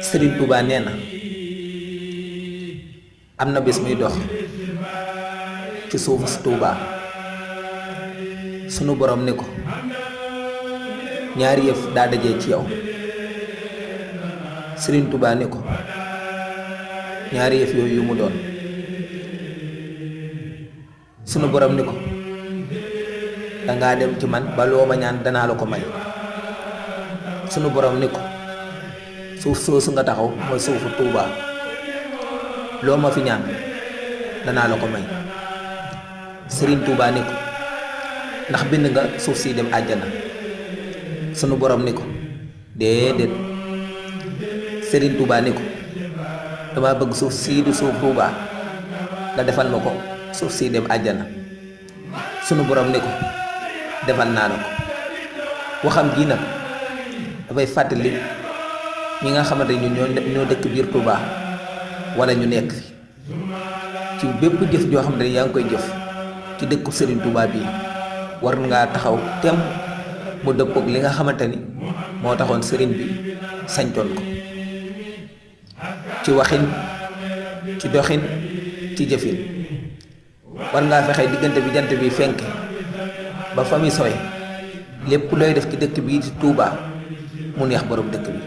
Sëriñ Tuubaa nee na am na bés muy dox ci suufu si Tuubaa sunu borom ni ko ñaari yëf daa dajee ci yow. Sëriñ Tuubaa ni ko ñaari yëf yooyu yu mu doon. sunu borom ni ko dangaa dem ci man ba loo ma ñaan danaa la ko may. sunu borom ni ko suuf soosu nga taxaw mooy suufu Tuubaa loo ma fi ñaan danaa la ko may. Sëriñ Tuubaa ni ko ndax bind nga suuf si dem àjjana. sunu borom ni ko déedéet. Sëriñ Tuubaa ni ko dama bëgg suuf sii du suuf Tuubaa nga defal ma ko suuf sii dem àjjana. sunu borom ni ko defal naa la ko. waxam ji nag dafay fàttali ñi nga xamante ni ñoo dëkk biir Tuubaa wala ñu nekk fi ci bépp jëf joo xam ne yaa ngi koy jëf ci dëkku Sëriñ Tuubaa bii war ngaa taxaw temm mu dëppoog li nga xamante ni moo taxoon sëriñ bi sañtoon ko ci waxin ci doxin ci jëfin. war ngaa fexe diggante bi jant bi fenk ba fa muy sowe lépp looy def ci dëkk bii di Tuubaa mu neex borom dëkk bi.